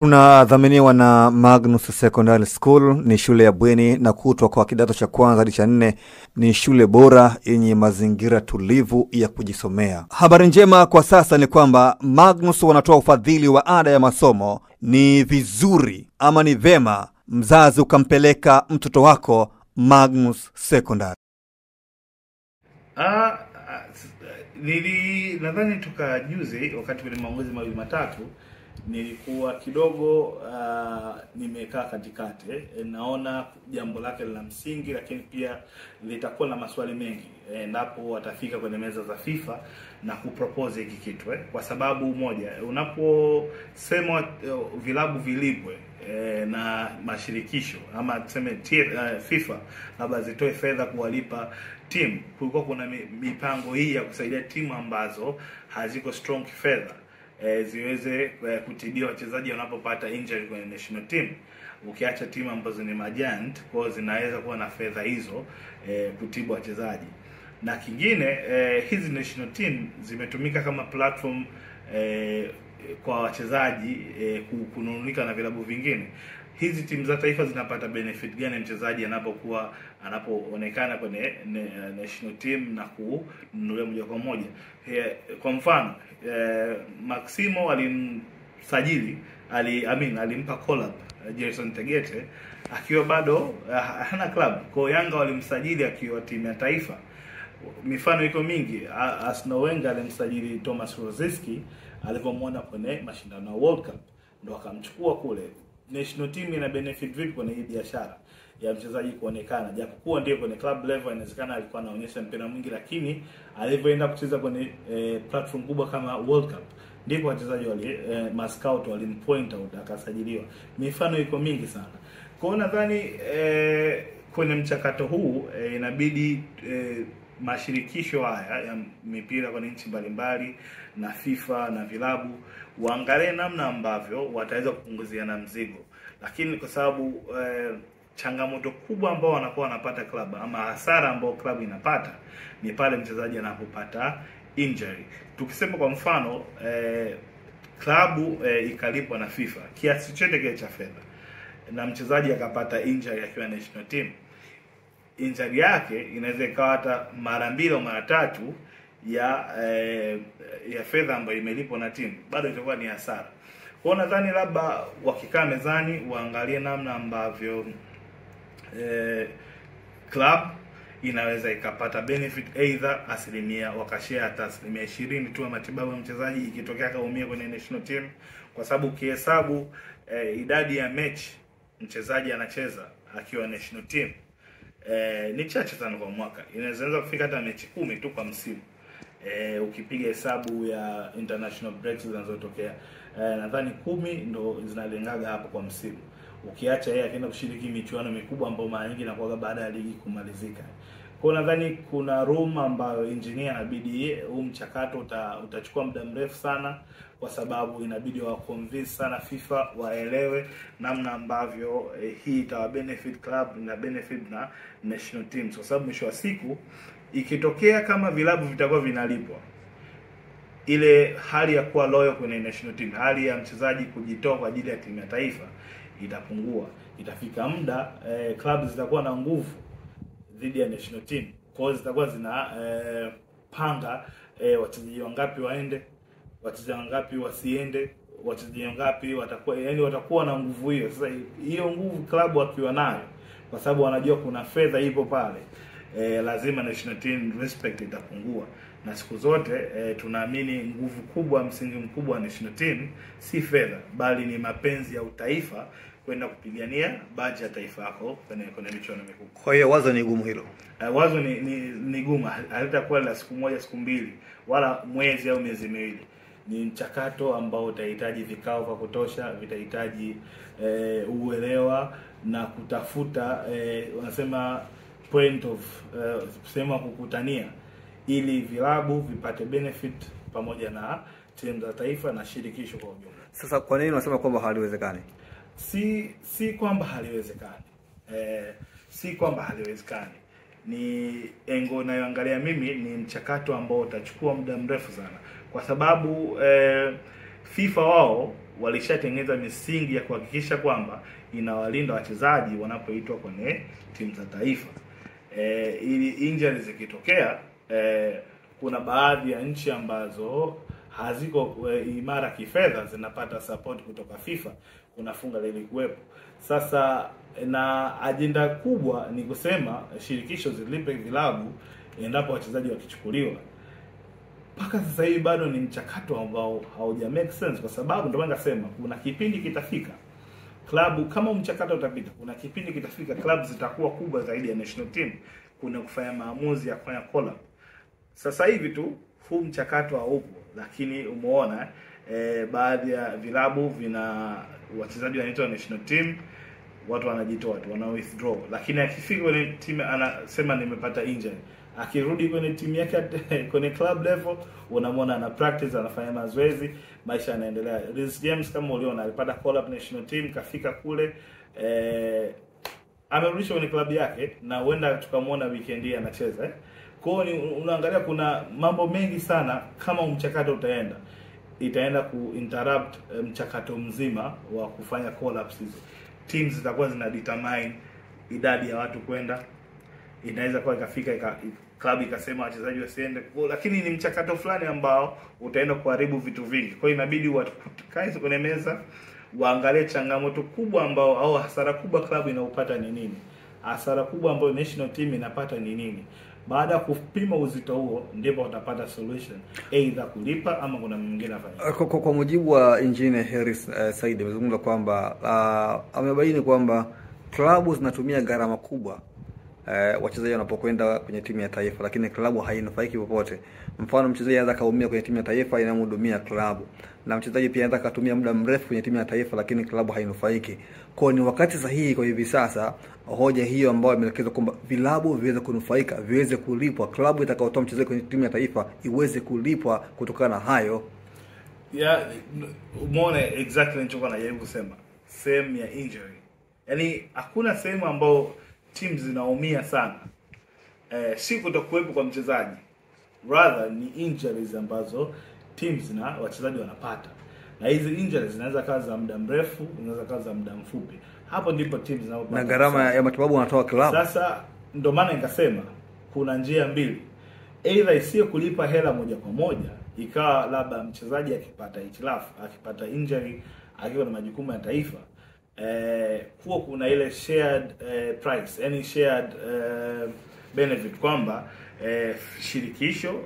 Tunadhaminiwa na Magnus Secondary School. Ni shule ya bweni na kutwa kwa kidato cha kwanza hadi cha 4. Ni shule bora yenye mazingira tulivu ya kujisomea. Habari njema kwa sasa ni kwamba Magnus wanatoa ufadhili wa ada ya masomo. Ni vizuri ama ni vema mzazi ukampeleka mtoto wako Magnus Secondary. Nadhani tukajuzi wakati kwenye maongezi mawili matatu nilikuwa kidogo nimekaa katikati. Naona jambo lake la msingi, lakini pia litakuwa na maswali mengi endapo watafika kwenye meza za FIFA na kupropose hiki kitu kwa sababu moja, unaposema vilabu vilipwe na mashirikisho ama tuseme FIFA labda zitoe fedha kuwalipa timu, kulikuwa kuna mipango hii ya kusaidia timu ambazo haziko strong kifedha ziweze kutibia wachezaji wanapopata injury kwenye national team. Ukiacha timu ambazo ni majant, kwa zinaweza kuwa na fedha hizo kutibu wachezaji. Na kingine hizi national team zimetumika kama platform kwa wachezaji kunununika na vilabu vingine. Hizi timu za taifa zinapata benefit gani mchezaji anapoonekana kwenye national team na kununuliwa moja kwa moja? Kwa mfano Maximo alimsajili alimpa call up Jason Tegete akiwa bado hana club. Kwa Yanga walimsajili akiwa timu ya taifa. Mifano iko mingi. Arsenal Wenger alimsajili Thomas Rosicky alipomwona kwenye mashindano ya World Cup, ndo akamchukua kule. National team ina benefit vipi kwenye hii biashara ya mchezaji kuonekana? Japokuwa ndio kwenye club level inawezekana alikuwa anaonyesha mpira mwingi, lakini alipoenda kucheza kwenye platform kubwa kama World Cup ndipo wachezaji scout walimpoint out akasajiliwa. Mifano iko mingi sana. Kwa hiyo nadhani kwenye mchakato huu inabidi mashirikisho haya ya mipira kwa nchi mbalimbali na FIFA na vilabu waangalie namna ambavyo wataweza kupunguziana mzigo. Lakini kwa sababu changamoto kubwa ambao wanakuwa wanapata club ama hasara ambao club inapata ni pale mchezaji anapopata injury. Tukisema kwa mfano klabu ikalipwa na FIFA kiasi chochote kile cha fedha na mchezaji akapata injury akiwa national team, injury yake inaweza ikawa hata mara 2 au mara 3 ya fedha ambayo imelipwa na timu, bado itakuwa ni hasara. Kwa nadhani labda wakikaa mezani waangalie namna ambavyo club inaweza ikapata benefit, either asilimia wakashare hata 20% tu ya matibabu ya mchezaji ikitokea kaumia kwenye national team, kwa sababu ukihesabu idadi ya mechi mchezaji anacheza akiwa national team ni chache sana kwa mwaka. Inaweza kufika hata mechi 10 tu kwa msimu. Ukipiga hesabu ya international breaks zinazotokea nadhani 10 ndo zinalengaga hapo kwa msimu. Ukiacha yeye akienda kushiriki michuano mikubwa ambayo mara nyingi inakuwa baada ya ligi kumalizika. Kwa nadhani kuna room ambayo engineer inabidi mchakato utachukua muda mrefu sana, kwa sababu inabidi wa convince sana FIFA waelewe namna ambavyo hii itawa benefit club na benefit na national teams. Kwa sababu mwisho wa siku ikitokea kama vilabu vitakuwa vinalipwa, ile hali ya kuwa loyal kwenye national team, hali ya mchezaji kujitoa kwa ajili ya timu ya taifa itapungua. Itafika muda club zitakuwa na nguvu dhidi ya national team. Kwa hiyo zitakuwa panga wachezaji wangapi waende, wachezaji wangapi wasiende, wachezaji wangapi watakuwa na nguvu hiyo. Sasa hiyo nguvu club wakiwa nayo, kwa sababu wanajua kuna fedha ipo pale, lazima national team respect itapungua. Na siku zote tunaamini nguvu kubwa, msingi mkubwa wa national team si fedha, bali ni mapenzi ya utaifa kwenda kupigania baji ya taifa yako kwenye michuano mikubwa. Kwa hiyo wazo ni gumu hilo. Wazo ni gumu, halitakuwa la siku moja, siku mbili, wala mwezi au miezi miwili. Ni mchakato ambao utahitaji vikao vya kutosha, vitahitaji uelewa na kutafuta wanasema point of sema kukutania, ili vilabu vipate benefit pamoja na timu za taifa na shirikisho kwa ujumla. Sasa kwa nini unasema kwamba haliwezekani? Si kwamba haliwezekani. Si kwamba haliwezekani. Ni engo nayoangalia mimi ni mchakato ambao utachukua muda mrefu sana. Kwa sababu FIFA wao walishatengeneza misingi ya kuhakikisha kwamba inawalinda wachezaji wanapoitwa kwenye timu za taifa. Ili injuries zikitokea, kuna baadhi ya nchi ambazo haziko imara kifedha zinapata support kutoka FIFA, kuna funga lile kuwepo. Sasa na ajenda kubwa ni kusema shirikisho zilipe vilabu endapo wachezaji wakichukuliwa. Mpaka sasa hivi bado ni mchakato ambao hauja make sense, kwa sababu ndio maana nasema kuna kipindi kitafika klabu, kama mchakato utapita, kuna kipindi kitafika klabu zitakuwa kubwa zaidi ya national team, kuna kufanya maamuzi ya kufanya call up. Sasa hivi tu huu mchakato haupo, lakini umeona baadhi ya vilabu vina wachezaji wanaitwa national team, watu wanajitoa tu, wana withdraw, lakini akifika kwenye timu anasema nimepata injury, akirudi kwenye timu yake kwenye club level unamwona ana practice, anafanya mazoezi, maisha yanaendelea. Reece James kama uliona alipata call up national team, kafika kule amerudishwa kwenye club yake na huenda tukamwona weekend hii anacheza. Kwa hiyo unaangalia kuna mambo mengi sana, kama mchakato itaenda kuinterrupt mchakato mzima wa kufanya call ups hizo. Teams zitakuwa zina determine idadi ya watu kwenda, inaweza kuwa ikafika club ikasema wachezaji wasiende, lakini ni mchakato fulani ambao utaenda kuharibu vitu vingi. Kwa hiyo inabidi wakae kwenye meza waangalie changamoto kubwa ambao au hasara kubwa club inaupata ni nini, hasara kubwa ambayo national team inapata ni nini. Baada ya kupima uzito huo ndipo watapata solution, either kulipa ama kuna mwingine afanye. Kwa mujibu wa Engineer Harris Said amezungumza kwamba amebaini kwamba klabu zinatumia gharama kubwa wachezaji wanapokwenda kwenye timu ya taifa, lakini klabu hainufaiki popote. Mfano, mchezaji anaweza kaumia kwenye timu ya taifa, inamhudumia klabu, na mchezaji pia anaweza katumia muda mrefu kwenye timu ya taifa, lakini klabu hainufaiki. Kwa ni wakati sahihi kwa hivi sasa hoja hiyo ambayo imeelekezwa kwamba vilabu viweze kunufaika, viweze kulipwa, klabu itakayotoa mchezaji kwenye timu ya taifa iweze kulipwa kutokana na hayo. Umeona exactly nilichokuwa najaribu kusema, sehemu ya injury. Yaani hakuna sehemu ambao timu zinaumia sana, si kutokuwepo kwa mchezaji, rather ni injuries ambazo teams na wachezaji wanapata. Na hizi injuries zinaweza kawa za muda mrefu, zinaweza kawa za muda mfupi. Hapo ndipo teams zinapopata, na gharama ya matibabu wanatoa klabu. Sasa ndio maana nikasema kuna njia mbili, either isiyo kulipa hela moja kwa moja, ikawa labda mchezaji akipata hitilafu, akipata injury akiwa na majukumu ya taifa, kuwa kuna ile shared price, yani shared benefit, kwamba shirikisho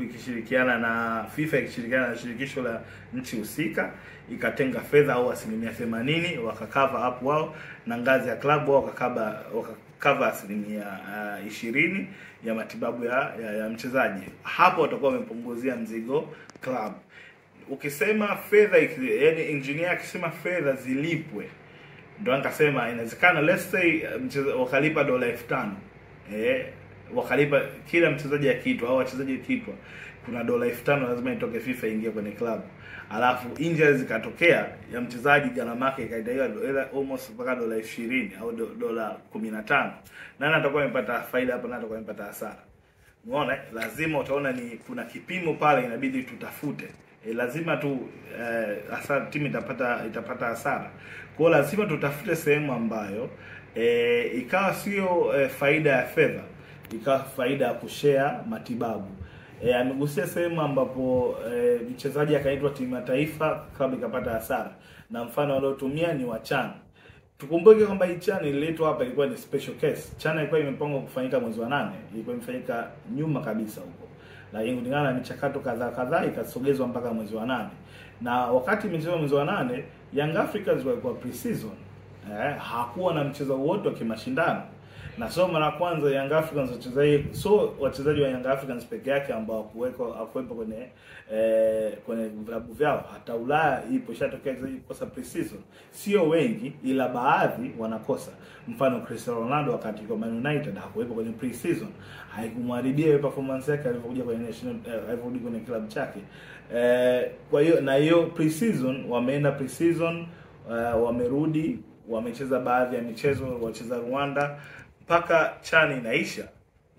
ikishirikiana na FIFA, ikishirikiana na shirikisho la nchi husika, ikatenga fedha au 80% wakakava hapo wao, na ngazi ya klabu wao wakakava 20% ya matibabu ya mchezaji. Hapo watakuwa wamepunguzia mzigo club. Ukisema fedha, yani engineer akisema fedha zilipwe, ndio nikasema inawezekana let's say wakalipa $5,000, wakalipa kila mchezaji akiitwa au wachezaji akiitwa, kuna $5,000 lazima itoke FIFA ingie kwenye club. Alafu injuries zikatokea ya mchezaji, gharama yake ikaidaiwa almost mpaka $20 au $15. Nani atakuwa amepata faida hapa, nani atakuwa amepata hasara? Unaona, lazima utaona ni kuna kipimo pale inabidi tutafute. Lazima tu hasara, timu itapata hasara. Kwa hiyo lazima tutafute sehemu ambayo ikawa sio faida ya fedha, ikawa faida ya kushare matibabu. Amegusia sehemu ambapo mchezaji akaitwa timu ya taifa, klabu ikapata hasara, na mfano waliotumia ni wa CHAN. Tukumbuke kwamba hii CHAN ililetwa hapa ilikuwa ni special case. CHAN ilikuwa imepangwa kufanyika mwezi wa 8, ilikuwa imefanyika nyuma kabisa huko, lakini kulingana na michakato kadhaa ikasogezwa mpaka mwezi wa 8. Na wakati michezo mwezi wa 8, Young Africans walikuwa pre-season, hakuwa na mchezo wote wa kimashindano. Na so mara kwanza Young Africans wachezaji wa Young Africans peke yake ambao hakuwepo kwenye vilabu vyao. Hata Ulaya ipo ishatokea kukosa pre-season, sio wengi ila baadhi wanakosa. Mfano Cristiano Ronaldo wakati kwa Man United hakuwepo kwenye pre-season, haikumharibia performance yake alipokuja kwenye national aliporudi kwenye club chake. Kwa hiyo na hiyo pre-season wameenda pre-season, wamerudi, wamecheza baadhi ya michezo, wacheza Rwanda, mpaka CHAN inaisha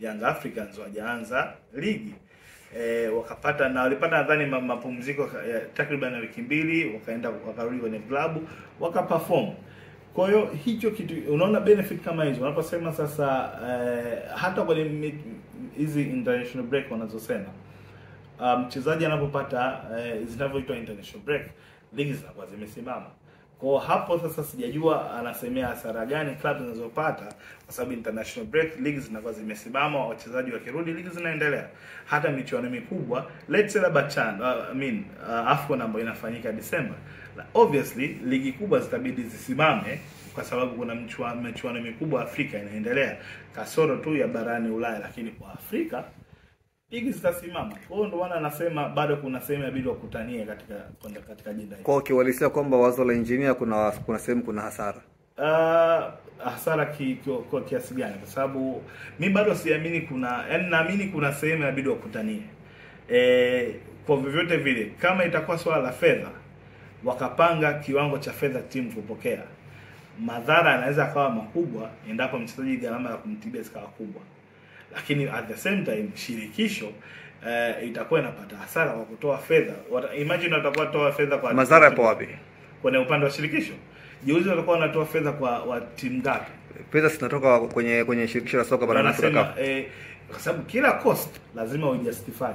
Young Africans wajaanza ligi. wakapata na walipata nadhani mapumziko takriban wiki 2, wakaenda wakarudi kwenye klabu wakaperform. Kwa hiyo hicho kitu unaona benefit kama hizo unaposema sasa hata kwenye hizi international break wanazosema mchezaji anapopata zinavyoitwa international break, ligi zinakuwa zimesimama. Kwa hapo sasa sijajua anasemea hasara gani club zinazopata kwa sababu international break, ligi zinakuwa zimesimama, wachezaji wakirudi ligi zinaendelea. Hata michuano mikubwa, let's say AFCON ambayo inafanyika December, obviously ligi kubwa zitabidi zisimame kwa sababu kuna michuano mikubwa Afrika inaendelea, kasoro tu ya barani Ulaya, lakini kwa Afrika ligi zitasimama. Kwa hiyo ndio maana anasema bado kuna sehemu inabidi wakutanie katika ajenda hii. Kwa kiwalisia kwamba wazo la engineer kuna sehemu kuna hasara. Hasara kwa kiasi gani? Kwa sababu mimi bado siamini naamini kuna sehemu inabidi wakutanie. Kwa vyovyote vile kama itakuwa swala la fedha, wakapanga kiwango cha fedha timu kupokea, madhara yanaweza kawa makubwa endapo mchezaji gharama ya kumtibia zikawa kubwa. Lakini at the same time shirikisho itakuwa inapata hasara kwa kutoa fedha. Imagine watakuwa toa fedha kwa madhara yapo wapi? Kwenye upande wa shirikisho. Juzi watakuwa wanatoa fedha kwa timu ngapi? Pesa zinatoka kwenye shirikisho la soka barani Afrika. Kwa sababu kila cost lazima ujustify.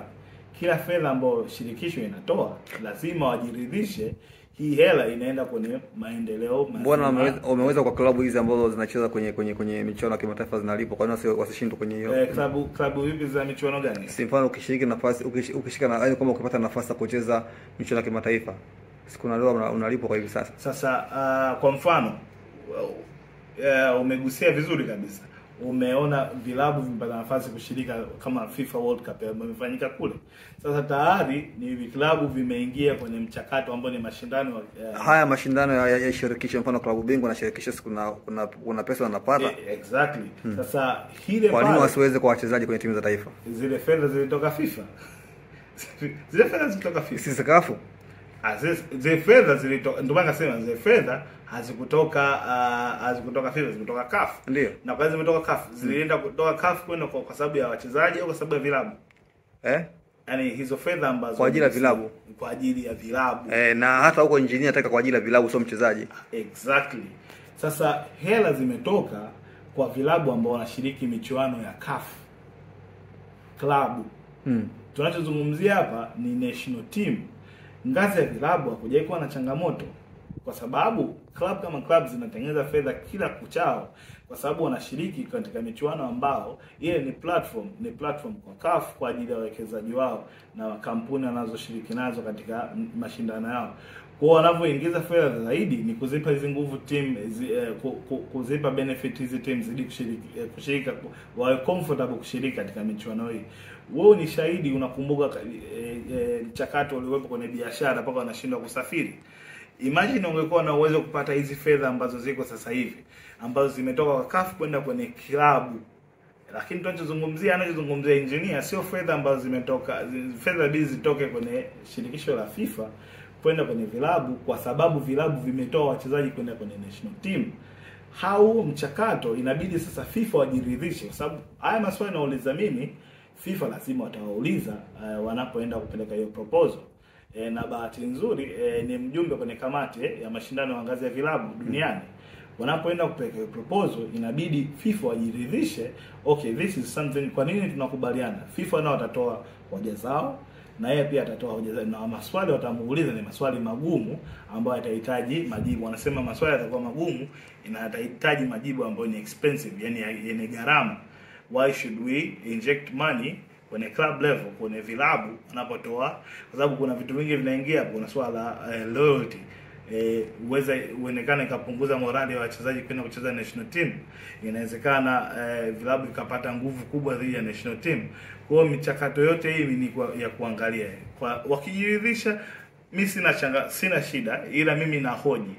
Kila fedha ambayo shirikisho inatoa lazima wajiridhishe hii hela inaenda kwenye maendeleo. Mbona wameweza kwa klabu hizi ambazo zinacheza kwenye michuano ya kimataifa zinalipo, kwa nini wasishindwe kwenye hiyo? Klabu hizi za michuano gani? Si mfano ukishika na yaani kama ukipata nafasi ya kucheza michuano ya kimataifa, siku na leo unalipwa kwa hivi sasa. Sasa kwa mfano umegusia vizuri kabisa. Umeona vilabu vimepata nafasi kushirika kama FIFA World Cup imefanyika kule. Sasa tayari ni vilabu vimeingia kwenye mchakato ambao ni mashindano haya mashindano ya shirikisho, mfano klabu bingwa na shirikisho kuna pesa wanapata. Exactly. Sasa hile kwa nini wasiweze kwa wachezaji kwenye timu za taifa? Zile fedha zilitoka FIFA. Zile fedha zilitoka FIFA. Si sakafu. Zile fedha zilitoka, ndio maana nasema zile fedha hazikutoka FIFA, zilitoka CAF. Ndio. Na kwa zimetoka CAF, zilienda kutoka CAF kwenda kwa sababu ya wachezaji au kwa sababu ya vilabu? Yaani hizo fedha ambazo kwa ajili ya vilabu. Kwa ajili ya vilabu. Na hata huko engineer anataka kwa ajili ya vilabu, sio mchezaji. Exactly. Sasa hela zimetoka kwa vilabu ambao wanashiriki michuano ya CAF. Klabu. Tunachozungumzia hapa ni national team. Ngazi ya vilabu hakujai kuwa na changamoto kwa sababu club kama club zinatengeneza fedha kila kuchao kwa sababu wanashiriki katika michuano ambao ile ni platform kwa CAF kwa ajili ya wawekezaji wao na kampuni wanazoshiriki nazo katika mashindano yao. Kwa wanavyoingiza fedha zaidi ni kuzipa hizo nguvu team, kuzipa benefit hizi teams zidi kushiriki wawe comfortable kushiriki katika michuano hii. Wewe ni shahidi, unakumbuka mchakato uliokuwa kwenye biashara mpaka wanashindwa kusafiri. Imagine ungekuwa na uwezo kupata hizi fedha ambazo ziko sasa hivi ambazo zimetoka kwa CAF kwenda kwenye klabu. Lakini anachozungumzia engineer sio fedha ambazo zimetoka, fedha hizi zitoke kwenye shirikisho la FIFA kwenda kwenye vilabu kwa sababu vilabu vimetoa wachezaji kwenda kwenye national team. Hao mchakato inabidi sasa FIFA wajiridhishe kwa sababu haya maswali nauliza mimi, FIFA lazima watawauliza wanapoenda kupeleka hiyo proposal. Na bahati nzuri ni mjumbe kwenye kamati ya mashindano ya ngazi ya vilabu duniani. Wanapoenda kupeleka hiyo proposal inabidi FIFA wajiridhishe, okay, this is something, kwa nini tunakubaliana? FIFA nao watatoa hoja zao na yeye pia atatoa hoja zake, na maswali watamuuliza ni maswali magumu ambayo yatahitaji majibu. Wanasema maswali yatakuwa magumu, inahitaji majibu ambayo ni expensive, yani yenye gharama. Why should we inject money kwenye club level, kwenye vilabu wanapotoa? Kwa sababu kuna vitu vingi vinaingia hapo. Kuna swala loyalty, uwezekano ikapunguza morali ya wachezaji kwenda kucheza national team. Inawezekana vilabu vikapata nguvu kubwa dhidi ya national team. Kwa hiyo michakato yote hii ni ya kuangalia. Kwa wakijiridhisha, mimi sina shida, ila mimi nahoji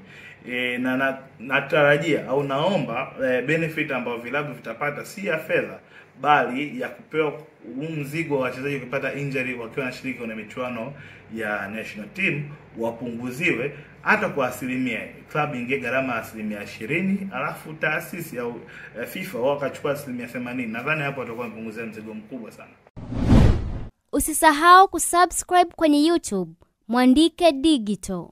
na natarajia au naomba benefit ambayo vilabu vitapata si ya fedha bali ya kupewa mzigo wa wachezaji kupata injury wakiwa wanashiriki kwenye michuano ya national team wapunguziwe hata kwa asilimia. Club ingie gharama asilimia 20, alafu taasisi au FIFA wakachukua asilimia 80. Nadhani hapo watakuwa wamepunguzia mzigo mkubwa sana. Usisahau kusubscribe kwenye YouTube Mwandike Digital.